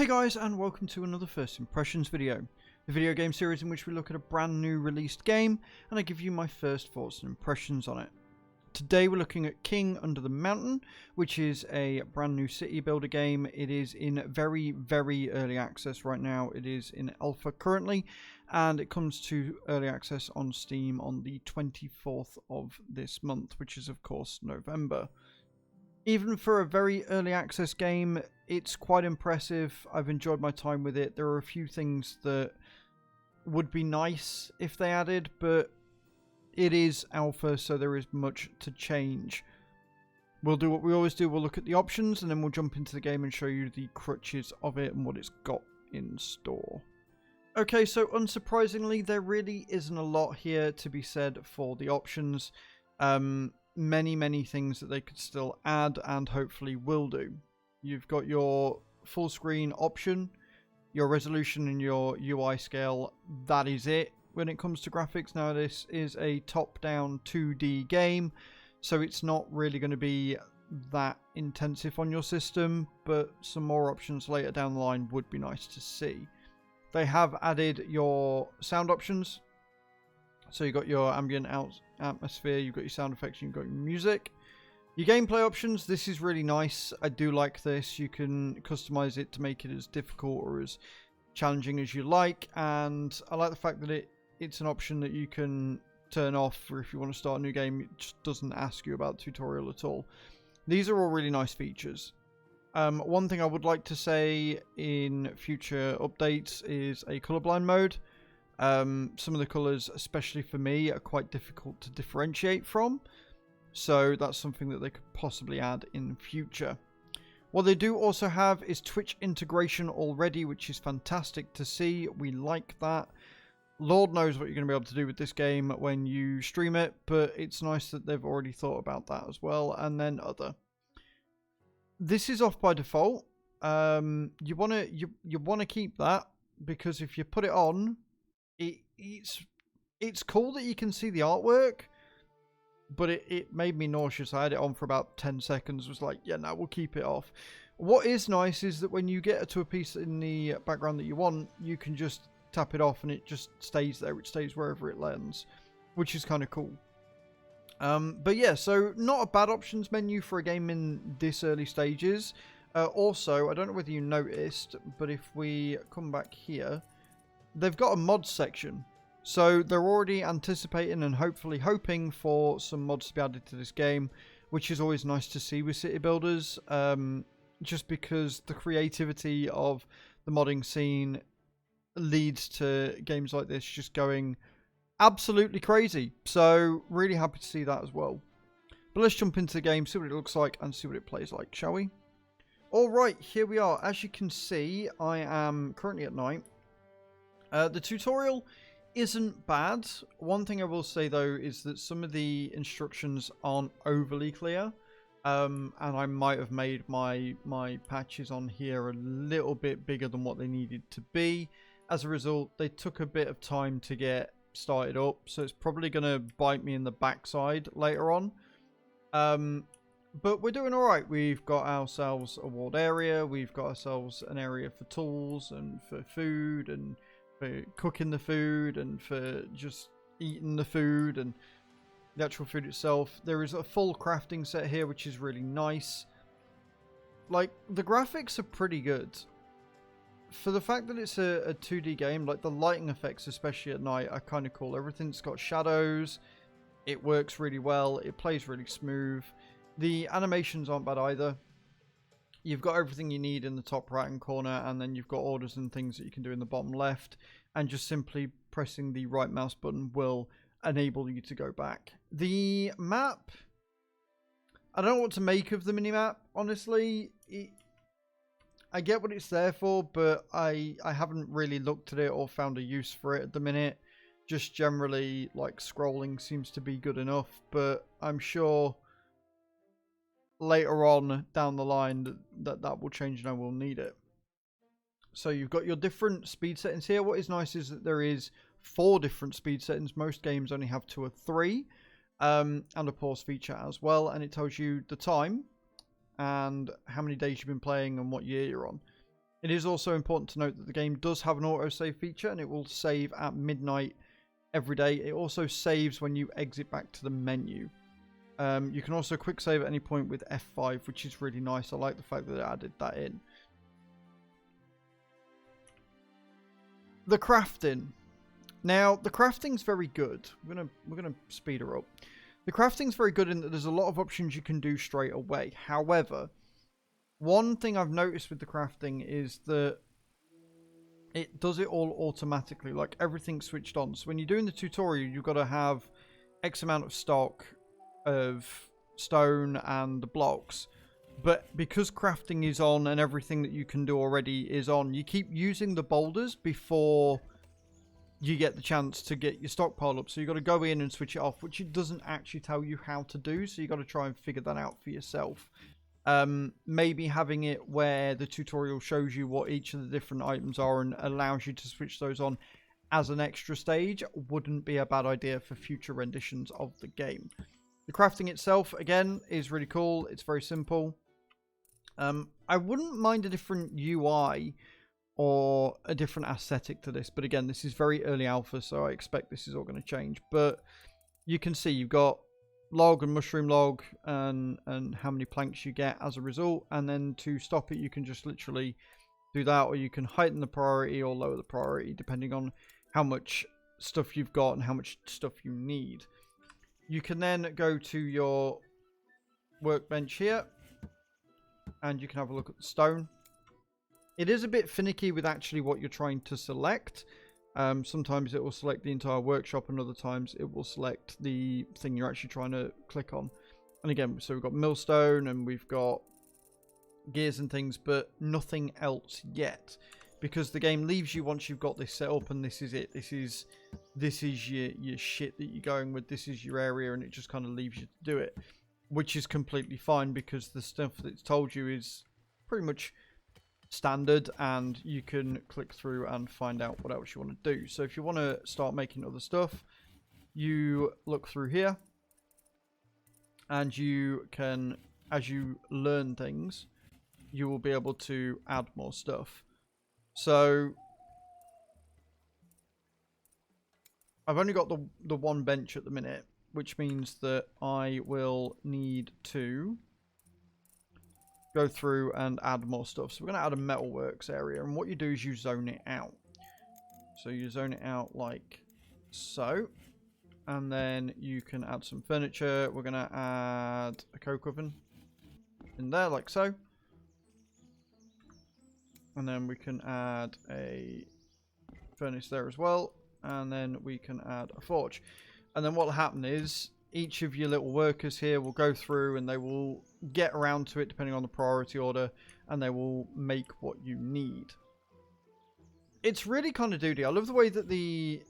Hey guys, and welcome to another First Impressions video, the video game series in which we look at a brand new released game and I give you my first thoughts and impressions on it. Today we're looking at King Under the Mountain, which is a brand new city builder game. It is in very early access right now. It is in alpha currently, and it comes to early access on Steam on the 24th of this month, which is of course November. Even for a very early access game, it's quite impressive. I've enjoyed my time with it. There are a few things that would be nice if they added, but it is alpha, so there is much to change. We'll do what we always do. We'll look at the options, and then we'll jump into the game and show you the crutches of it and what it's got in store. Okay, so unsurprisingly, there really isn't a lot here to be said for the options. Many things that they could still add and hopefully will do. You've got your full screen option, your resolution and your UI scale. That is it when it comes to graphics. Now this is a top-down 2D game, so it's not really going to be that intensive on your system, but some more options later down the line would be nice to see. They have added your sound options. So you've got your ambient atmosphere, you've got your sound effects, you've got your music. Your gameplay options, this is really nice. I do like this. You can customize it to make it as difficult or as challenging as you like. And I like the fact that it's an option that you can turn off or if you want to start a new game. It just doesn't ask you about the tutorial at all. These are all really nice features. One thing I would like to say in future updates is a colorblind mode. Some of the colours, especially for me, are quite difficult to differentiate from. So that's something that they could possibly add in future. What they do also have is Twitch integration already, which is fantastic to see. We like that. Lord knows what you're going to be able to do with this game when you stream it, but it's nice that they've already thought about that as well. And then other. This is off by default. You wanna keep that, because if you put it on, it's cool that you can see the artwork, but it made me nauseous. I had it on for about 10 seconds, was like, yeah, no, we'll keep it off. What is nice is that when you get to a piece in the background that you want, you can just tap it off and it just stays there. It stays wherever it lands, which is kind of cool. But yeah, so not a bad options menu for a game in this early stages. Also, I don't know whether you noticed, but if we come back here, they've got a mods section. So they're already anticipating and hopefully hoping for some mods to be added to this game, which is always nice to see with city builders, just because the creativity of the modding scene leads to games like this just going absolutely crazy. So really happy to see that as well. But let's jump into the game, see what it looks like and see what it plays like, shall we? Alright, here we are. As you can see, I am currently at night. The tutorial isn't bad. One thing I will say though is that some of the instructions aren't overly clear, and I might have made my patches on here a little bit bigger than what they needed to be. As a result, they took a bit of time to get started up, so it's probably going to bite me in the backside later on. But we're doing alright. We've got ourselves a walled area, we've got ourselves an area for tools and for food and for cooking the food and for just eating the food and the actual food itself. There is a full crafting set here, which is really nice. Like, the graphics are pretty good. For the fact that it's a 2D game, like the lighting effects, especially at night, are kind of cool. Everything's got shadows. It works really well. It plays really smooth. The animations aren't bad either. You've got everything you need in the top right hand corner, and then you've got orders and things that you can do in the bottom left, and just simply pressing the right mouse button will enable you to go back. The map, I don't know what to make of the minimap, honestly. I get what it's there for, but I haven't really looked at it or found a use for it at the minute. Just generally, like, scrolling seems to be good enough, but I'm sure later on down the line that will change and I will need it. So you've got your different speed settings here. What is nice is that there is 4 different speed settings. Most games only have 2 or 3, and a pause feature as well, and it tells you the time and how many days you've been playing and what year you're on. It is also important to note that the game does have an autosave feature, and it will save at midnight every day. It also saves when you exit back to the menu. You can also quick save at any point with F5, which is really nice. I like the fact that they added that in. The crafting. Now, the crafting's very good. We're gonna speed her up. The crafting's very good in that there's a lot of options you can do straight away. However, one thing I've noticed with the crafting is that it does it all automatically, like everything's switched on. So when you're doing the tutorial, you've got to have X amount of stock of stone and the blocks. But because crafting is on and everything that you can do already is on, you keep using the boulders before you get the chance to get your stockpile up. So you've got to go in and switch it off, which it doesn't actually tell you how to do. So you've got to try and figure that out for yourself. Maybe having it where the tutorial shows you what each of the different items are and allows you to switch those on as an extra stage wouldn't be a bad idea for future renditions of the game. The crafting itself, again, is really cool. It's very simple. I wouldn't mind a different UI or a different aesthetic to this, but again, this is very early alpha, so I expect this is all going to change. But you can see you've got log and mushroom log and how many planks you get as a result, and then to stop it you can just literally do that, or you can heighten the priority or lower the priority depending on how much stuff you've got and how much stuff you need. You can then go to your workbench here and you can have a look at the stone. It is a bit finicky with actually what you're trying to select. Sometimes it will select the entire workshop, and other times it will select the thing you're actually trying to click on. And again, so we've got millstone and we've got gears and things, but nothing else yet, because the game leaves you once you've got this set up and this is it. This is your shit that you're going with. This is your area, and it just kind of leaves you to do it, which is completely fine because the stuff that's told you is pretty much standard, and you can click through and find out what else you want to do. So if you want to start making other stuff, you look through here and you can, as you learn things, you will be able to add more stuff. So I've only got the one bench at the minute, which means that I will need to go through and add more stuff. So we're going to add a metalworks area, and what you do is you zone it out. So you zone it out like so, and then you can add some furniture. We're going to add a coke oven in there like so, and then we can add a furnace there as well, and then we can add a forge. And then what will happen is each of your little workers here will go through and they will get around to it depending on the priority order, and they will make what you need. It's really kind of doody. I love the way that the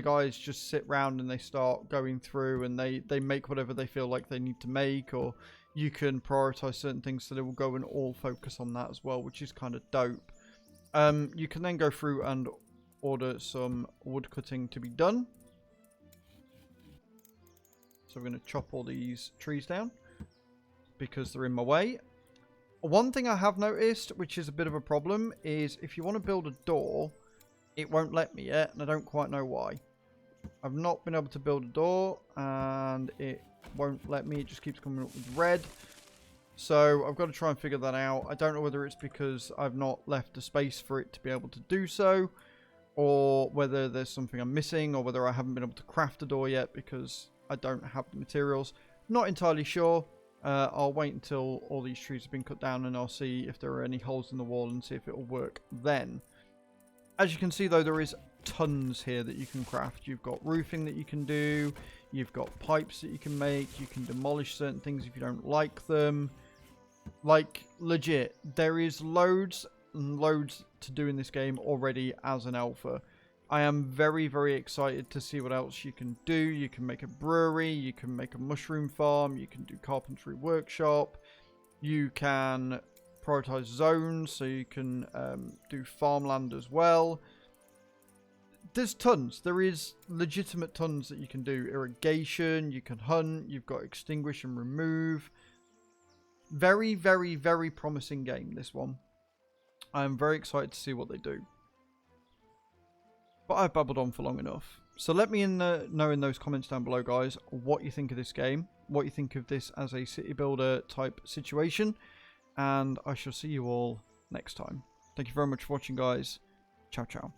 guys just sit round and they start going through and they make whatever they feel like they need to make, or you can prioritize certain things so they will go and all focus on that as well, which is kind of dope. You can then go through and order some wood cutting to be done. So we're going to chop all these trees down because they're in my way. One thing I have noticed, which is a bit of a problem, is if you want to build a door, it won't let me yet, and I don't quite know why. I've not been able to build a door, and it won't let me. It just keeps coming up with red. So I've got to try and figure that out. I don't know whether it's because I've not left a space for it to be able to do so, or whether there's something I'm missing, or whether I haven't been able to craft a door yet because I don't have the materials. Not entirely sure. I'll wait until all these trees have been cut down and I'll see if there are any holes in the wall and see if it will work then. As you can see though, there is tons here that you can craft. You've got roofing that you can do. You've got pipes that you can make. You can demolish certain things if you don't like them. Like, legit, there is loads and loads to do in this game already as an alpha. I am very, very excited to see what else you can do. You can make a brewery, you can make a mushroom farm, you can do carpentry workshop, you can prioritize zones, so you can do farmland as well. There's tons. There is legitimate tons that you can do. Irrigation, you can hunt, you've got extinguish and remove. Very, very, very promising game, this one. I am very excited to see what they do. But I've babbled on for long enough. So let me know in those comments down below, guys, what you think of this game. What you think of this as a city builder type situation. And I shall see you all next time. Thank you very much for watching, guys. Ciao, ciao.